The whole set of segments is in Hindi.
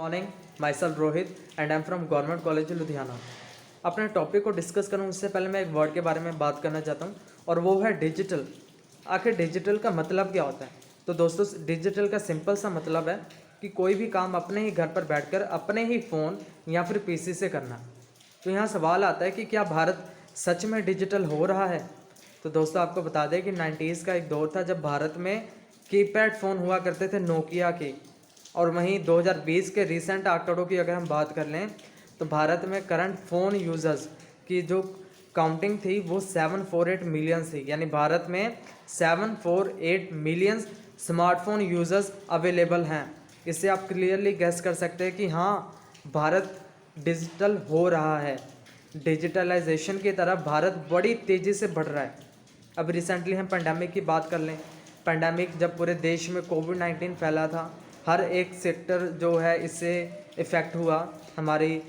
Morning, my self Rohit and I am from government college Ludhiana. अपने टॉपिक को डिस्कस करूँ उससे पहले मैं एक वर्ड के बारे में बात करना चाहता हूँ और वो है डिजिटल। आखिर डिजिटल का मतलब क्या होता है? तो दोस्तों, डिजिटल का सिंपल सा मतलब है कि कोई भी काम अपने ही घर पर बैठकर अपने ही फ़ोन या फिर पीसी से करना। तो यहाँ सवाल आता है कि क्या भारत सच में डिजिटल हो रहा है? तो दोस्तों, आपको बता दें कि 90s का एक दौर था जब भारत में कीपैड फ़ोन हुआ करते थे नोकिया के, और वहीं 2020 के रीसेंट आंकड़ों की अगर हम बात कर लें तो भारत में करंट फ़ोन यूज़र्स की जो काउंटिंग थी वो 748 मिलियन थी। यानी भारत में 748 मिलियन स्मार्टफोन यूज़र्स अवेलेबल हैं। इससे आप क्लियरली गैस कर सकते हैं कि हाँ, भारत डिजिटल हो रहा है। डिजिटलाइजेशन की तरफ भारत बड़ी तेज़ी से बढ़ रहा है। अब रिसेंटली हम पेंडेमिक की बात कर लें। पेंडेमिक जब पूरे देश में कोविड-19 फैला था, हर एक सेक्टर जो है इससे इफ़ेक्ट हुआ। हमारी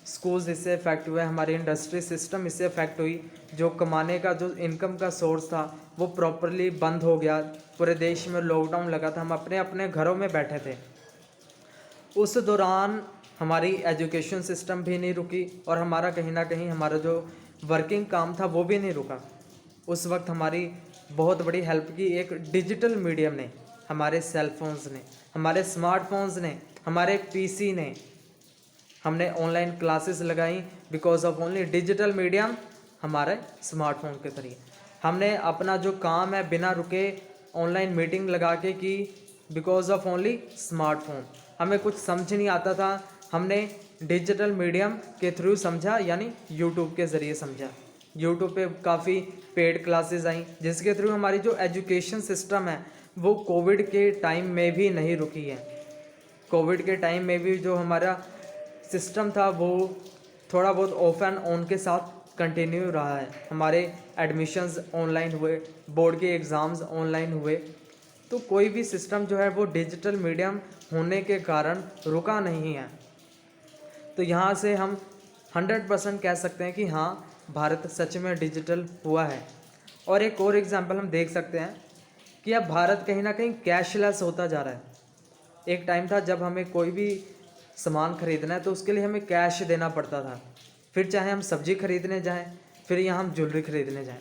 स्कूल्स इससे इफ़ेक्ट हुए, हमारी इंडस्ट्री सिस्टम इससे इफ़ेक्ट हुई। जो कमाने का जो इनकम का सोर्स था वो प्रॉपरली बंद हो गया। पूरे देश में लॉकडाउन लगा था, हम अपने अपने घरों में बैठे थे। उस दौरान हमारी एजुकेशन सिस्टम भी नहीं रुकी और हमारा कहीं ना कहीं हमारा जो वर्किंग काम था वो भी नहीं रुका। उस वक्त हमारी बहुत बड़ी हेल्प की एक डिजिटल मीडियम ने, हमारे सेल फोन्स ने, हमारे स्मार्टफोन्स ने, हमारे पीसी ने। हमने ऑनलाइन क्लासेस लगाई because of only digital medium, हमारे स्मार्टफोन के जरिए। हमने अपना जो काम है बिना रुके ऑनलाइन मीटिंग लगा के की बिकॉज ऑफ ओनली स्मार्टफोन। हमें कुछ समझ नहीं आता था, हमने डिजिटल मीडियम के थ्रू समझा, यानी यूट्यूब के ज़रिए समझा। यूट्यूब पे काफ़ी पेड क्लासेस आई जिसके थ्रू हमारी जो एजुकेशन सिस्टम है वो कोविड के टाइम में भी नहीं रुकी है। कोविड के टाइम में भी जो हमारा सिस्टम था वो थोड़ा बहुत ऑफ एंड ऑन के साथ कंटिन्यू रहा है। हमारे एडमिशन्स ऑनलाइन हुए, बोर्ड के एग्ज़ाम्स ऑनलाइन हुए। तो कोई भी सिस्टम जो है वो डिजिटल मीडियम होने के कारण रुका नहीं है। तो यहाँ से हम 100% कह सकते हैं कि हाँ, भारत सच में डिजिटल हुआ है। और एक और एग्जांपल हम देख सकते हैं कि अब भारत कहीं ना कहीं कैशलेस होता जा रहा है। एक टाइम था जब हमें कोई भी सामान खरीदना है तो उसके लिए हमें कैश देना पड़ता था, फिर चाहे हम सब्जी खरीदने जाएं, फिर या हम ज्वेलरी खरीदने जाएं।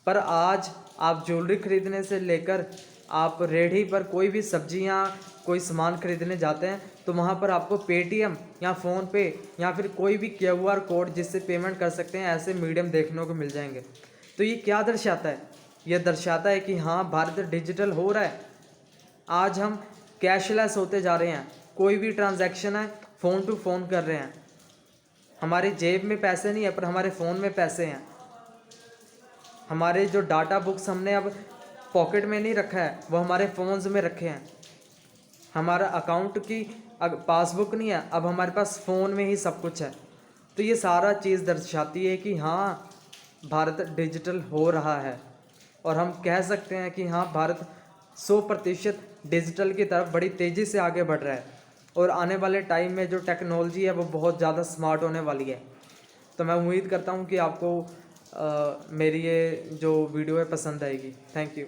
पर आज आप ज्वेलरी खरीदने से लेकर आप रेडी पर कोई भी सब्जियां, कोई सामान खरीदने जाते हैं तो वहाँ पर आपको पेटीएम या फ़ोनपे या फिर कोई भी QR कोड जिससे पेमेंट कर सकते हैं, ऐसे मीडियम देखने को मिल जाएंगे। तो ये क्या दर्शाता है? ये दर्शाता है कि हाँ, भारत डिजिटल हो रहा है। आज हम कैशलेस होते जा रहे हैं। कोई भी ट्रांजैक्शन है फ़ोन टू फ़ोन कर रहे हैं। हमारी जेब में पैसे नहीं है पर हमारे फ़ोन में पैसे हैं। हमारे जो डाटा बुक्स हमने अब पॉकेट में नहीं रखा है, वो हमारे फ़ोन्स में रखे हैं। हमारा अकाउंट की पासबुक नहीं है, अब हमारे पास फ़ोन में ही सब कुछ है। तो ये सारा चीज़ दर्शाती है कि हाँ, भारत डिजिटल हो रहा है। और हम कह सकते हैं कि हाँ, भारत 100% डिजिटल की तरफ बड़ी तेज़ी से आगे बढ़ रहा है। और आने वाले टाइम में जो टेक्नोलॉजी है वो बहुत ज़्यादा स्मार्ट होने वाली है। तो मैं उम्मीद करता हूँ कि आपको मेरी ये जो वीडियो है पसंद आएगी। Thank you.